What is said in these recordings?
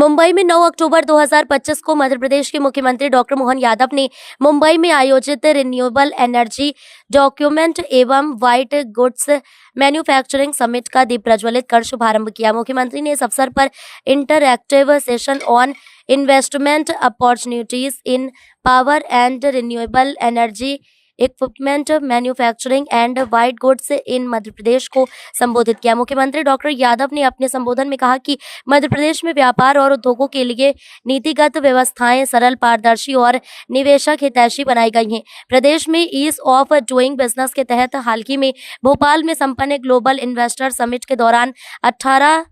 मुंबई में 9 अक्टूबर 2025 को मध्य प्रदेश के मुख्यमंत्री डॉक्टर मोहन यादव ने मुंबई में आयोजित रिन्यूएबल एनर्जी डॉक्यूमेंट एवं व्हाइट गुड्स मैन्युफैक्चरिंग समिट का दीप प्रज्वलित कर शुभारंभ किया। मुख्यमंत्री ने इस अवसर पर interactive session on investment opportunities in power and renewable energy equipment manufacturing and white goods in Madhya Pradesh को संबोधित किया। मुख्यमंत्री डॉक्टर यादव ने अपने संबोधन में कहा कि मध्य प्रदेश में व्यापार और उद्योगों के लिए नीतिगत व्यवस्थाएं सरल, पारदर्शी और निवेशक हितैषी बनाई गई हैं। प्रदेश में ईज ऑफ डूइंग बिजनेस के तहत हाल ही में भोपाल में संपन्न ग्लोबल इन्वेस्टर समिट के दौरान 18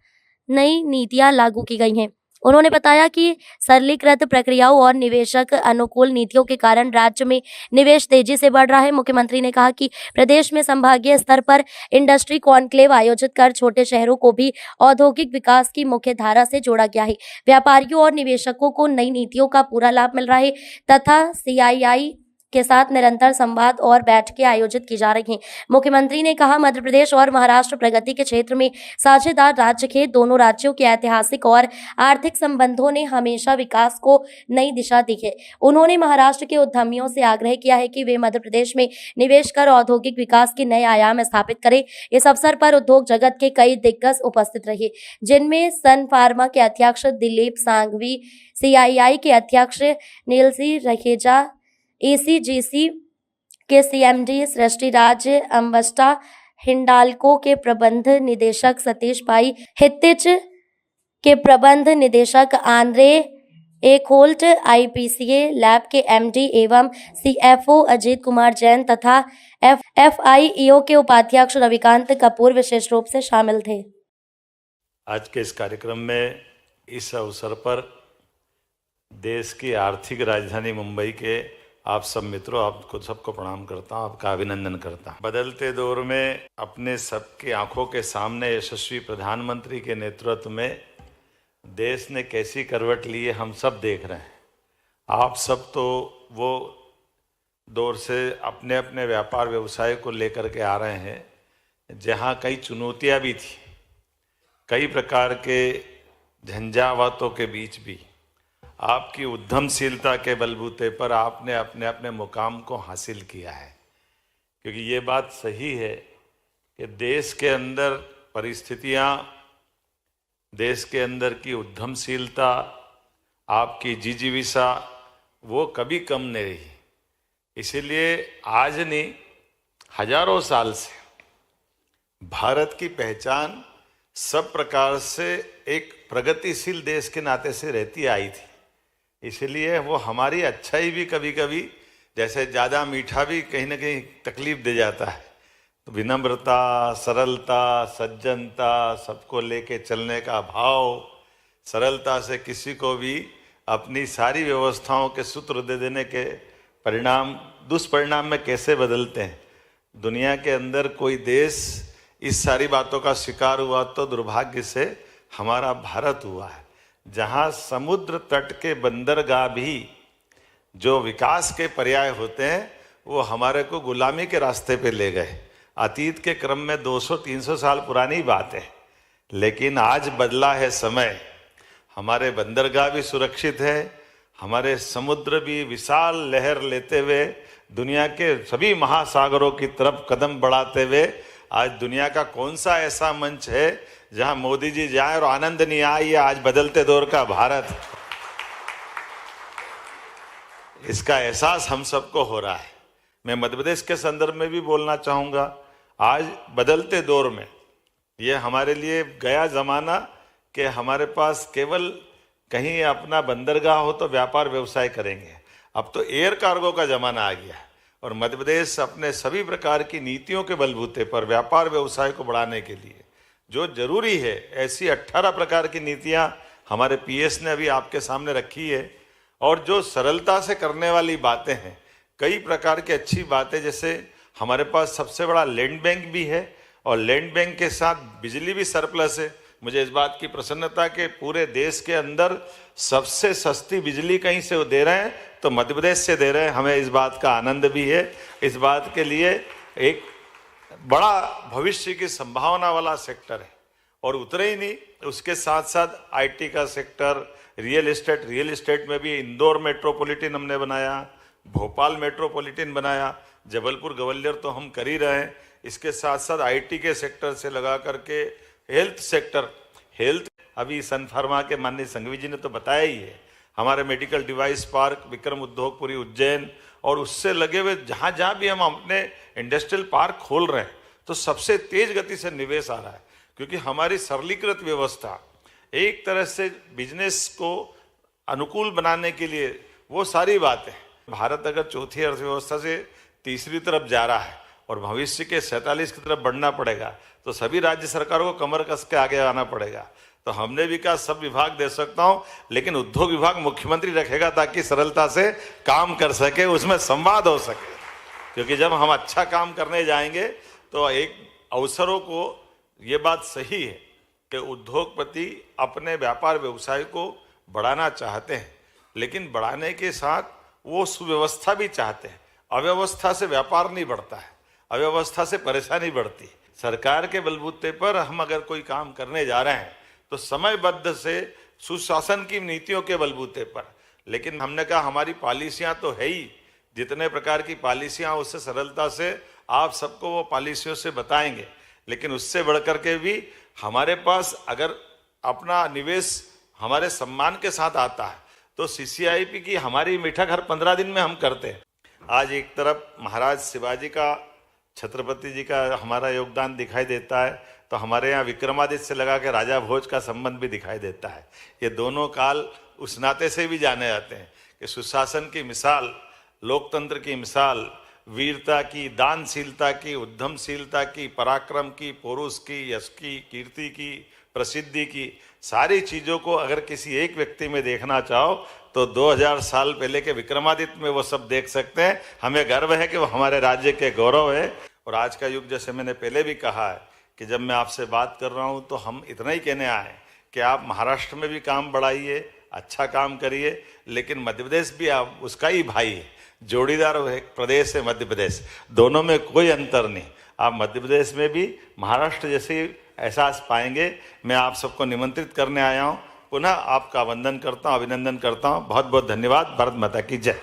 नई नीतियां लागू की गई हैं। उन्होंने बताया कि सरलीकृत प्रक्रियाओं और निवेशक अनुकूल नीतियों के कारण राज्य में निवेश तेजी से बढ़ रहा है। मुख्यमंत्री ने कहा कि प्रदेश में संभागीय स्तर पर इंडस्ट्री कॉन्क्लेव आयोजित कर छोटे शहरों को भी औद्योगिक विकास की मुख्य धारा से जोड़ा गया है। व्यापारियों और निवेशकों को नई नीतियों का पूरा लाभ मिल रहा है तथा CII के साथ निरंतर संवाद और बैठकें आयोजित की जा रही हैं। मुख्यमंत्री ने कहा, मध्य प्रदेश और महाराष्ट्र प्रगति के क्षेत्र में साझेदार राज्य के दोनों राज्यों के ऐतिहासिक और आर्थिक संबंधों ने हमेशा विकास को नई दिशा दी है। उन्होंने महाराष्ट्र के उद्यमियों से आग्रह किया है कि वे मध्य प्रदेश में निवेश कर औद्योगिक विकास के नए आयाम स्थापित करें। इस अवसर पर उद्योग जगत के कई दिग्गज उपस्थित रहे, जिनमें सन फार्मा के अध्यक्ष दिलीप सांघवी, CII के अध्यक्ष नीलसी रखेजा, ACGC के CMD सृष्टि राज अम्बस्टा, हिंडाल्को के प्रबंध निदेशक सतीश भाई, हित्तिच के प्रबंध निदेशक आंद्रे एकहोल्ट, IPCA लैब के MD एवं CFO अजीत कुमार जैन तथा FIEO के उपाध्यक्ष रविकांत कपूर विशेष रूप से शामिल थे। आज के इस कार्यक्रम में इस अवसर पर देश की आर्थिक राजधानी मुंबई के आप सब मित्रों, आपको सबको प्रणाम करता हूँ, आपका अभिनंदन करता हूँ। बदलते दौर में अपने सबकी आंखों के सामने यशस्वी प्रधानमंत्री के नेतृत्व में देश ने कैसी करवट ली है, हम सब देख रहे हैं। आप सब तो वो दौर से अपने अपने व्यापार व्यवसाय को लेकर के आ रहे हैं जहाँ कई चुनौतियाँ भी थी, कई प्रकार के झंझावातों के बीच भी आपकी उद्यमशीलता के बलबूते पर आपने अपने अपने मुकाम को हासिल किया है। क्योंकि ये बात सही है कि देश के अंदर परिस्थितियाँ, देश के अंदर की उद्यमशीलता, आपकी जिजीविषा वो कभी कम नहीं रही। इसीलिए आज नहीं, हजारों साल से भारत की पहचान सब प्रकार से एक प्रगतिशील देश के नाते से रहती आई थी। इसलिए वो हमारी अच्छाई भी कभी कभी, जैसे ज़्यादा मीठा भी कहीं ना कहीं तकलीफ दे जाता है, तो विनम्रता, सरलता, सज्जनता, सबको लेके चलने का भाव, सरलता से किसी को भी अपनी सारी व्यवस्थाओं के सूत्र दे देने के परिणाम दुष्परिणाम में कैसे बदलते हैं। दुनिया के अंदर कोई देश इस सारी बातों का शिकार हुआ तो दुर्भाग्य से हमारा भारत हुआ है, जहाँ समुद्र तट के बंदरगाह भी जो विकास के पर्याय होते हैं वो हमारे को गुलामी के रास्ते पे ले गए। अतीत के क्रम में 200-300 साल पुरानी बात है, लेकिन आज बदला है समय। हमारे बंदरगाह भी सुरक्षित है, हमारे समुद्र भी विशाल लहर लेते हुए दुनिया के सभी महासागरों की तरफ कदम बढ़ाते हुए, आज दुनिया का कौन सा ऐसा मंच है जहां मोदी जी जाए और आनंद नहीं आए। आज बदलते दौर का भारत, इसका एहसास हम सबको हो रहा है। मैं मध्य प्रदेश के संदर्भ में भी बोलना चाहूँगा। आज बदलते दौर में ये हमारे लिए गया ज़माना कि हमारे पास केवल कहीं अपना बंदरगाह हो तो व्यापार व्यवसाय करेंगे। अब तो एयर कार्गो का ज़माना आ गया है और मध्य प्रदेश अपने सभी प्रकार की नीतियों के बलबूते पर व्यापार व्यवसाय को बढ़ाने के लिए जो जरूरी है, ऐसी 18 प्रकार की नीतियां हमारे PS ने अभी आपके सामने रखी है। और जो सरलता से करने वाली बातें हैं, कई प्रकार की अच्छी बातें, जैसे हमारे पास सबसे बड़ा लैंड बैंक भी है और लैंड बैंक के साथ बिजली भी सरप्लस है। मुझे इस बात की प्रसन्नता कि पूरे देश के अंदर सबसे सस्ती बिजली कहीं से वो दे रहे हैं तो मध्य प्रदेश से दे रहे हैं। हमें इस बात का आनंद भी है। इस बात के लिए एक बड़ा भविष्य की संभावना वाला सेक्टर है और उतरे ही नहीं, उसके साथ साथ आईटी का सेक्टर, रियल एस्टेट में भी इंदौर मेट्रोपॉलिटन हमने बनाया, भोपाल मेट्रोपॉलिटन बनाया, जबलपुर ग्वालियर तो हम कर ही रहे हैं। इसके साथ साथ आईटी के सेक्टर से लगा करके हेल्थ अभी सन फार्मा के माननीय संघवी जी ने तो बताया ही है, हमारे medical device park Vikram Udyogpuri Ujjain, और उससे लगे हुए जहाँ जहाँ भी हम अपने इंडस्ट्रियल पार्क खोल रहे हैं तो सबसे तेज गति से निवेश आ रहा है, क्योंकि हमारी सरलीकृत व्यवस्था एक तरह से बिजनेस को अनुकूल बनाने के लिए वो सारी बातें। भारत अगर चौथी अर्थव्यवस्था से तीसरी तरफ जा रहा है और भविष्य के 47 की तरफ बढ़ना पड़ेगा तो सभी राज्य सरकारों को कमर कस के आगे आना पड़ेगा। तो हमने भी कहा सब विभाग दे सकता हूं, लेकिन उद्योग विभाग मुख्यमंत्री रखेगा ताकि सरलता से काम कर सके, उसमें संवाद हो सके। क्योंकि जब हम अच्छा काम करने जाएंगे तो एक अवसरों को, ये बात सही है कि उद्योगपति अपने व्यापार व्यवसाय को बढ़ाना चाहते हैं, लेकिन बढ़ाने के साथ वो सुव्यवस्था भी चाहते हैं। अव्यवस्था से व्यापार नहीं बढ़ता है, अव्यवस्था से परेशानी बढ़ती है। सरकार के बलबूते पर हम अगर कोई काम करने जा रहे हैं तो समयबद्ध से सुशासन की नीतियों के बलबूते पर, लेकिन हमने कहा हमारी पॉलिसियां तो है ही, जितने प्रकार की पॉलिसियां उससे सरलता से आप सबको वो पॉलिसियों से बताएंगे, लेकिन उससे बढ़कर के भी हमारे पास अगर अपना निवेश हमारे सम्मान के साथ आता है तो सीसीआईपी की हमारी मीठा घर 15 दिन में हम करते हैं। आज एक तरफ महाराज शिवाजी का, छत्रपति जी का हमारा योगदान दिखाई देता है, तो हमारे यहाँ विक्रमादित्य से लगा के राजा भोज का संबंध भी दिखाई देता है। ये दोनों काल उस नाते से भी जाने जाते हैं कि सुशासन की मिसाल, लोकतंत्र की मिसाल, वीरता की, दानशीलता की, उद्यमशीलता की, पराक्रम की, पौरुष की, यश की, कीर्ति की, प्रसिद्धि की, सारी चीज़ों को अगर किसी एक व्यक्ति में देखना चाहो तो 2000 साल पहले के विक्रमादित्य में वो सब देख सकते हैं। हमें गर्व है कि वो हमारे राज्य के गौरव है। और आज का युग, जैसे मैंने पहले भी कहा है कि जब मैं आपसे बात कर रहा हूँ तो हम इतना ही कहने आए कि आप महाराष्ट्र में भी काम बढ़ाइए, अच्छा काम करिए, लेकिन मध्य प्रदेश भी आप उसका ही भाई है, जोड़ीदार प्रदेश है मध्य प्रदेश, दोनों में कोई अंतर नहीं। आप मध्य प्रदेश में भी महाराष्ट्र जैसे एहसास पाएंगे। मैं आप सबको निमंत्रित करने आया हूँ। पुनः आपका वंदन करता हूँ, अभिनंदन करता हूँ। बहुत बहुत धन्यवाद। भारत माता की जय।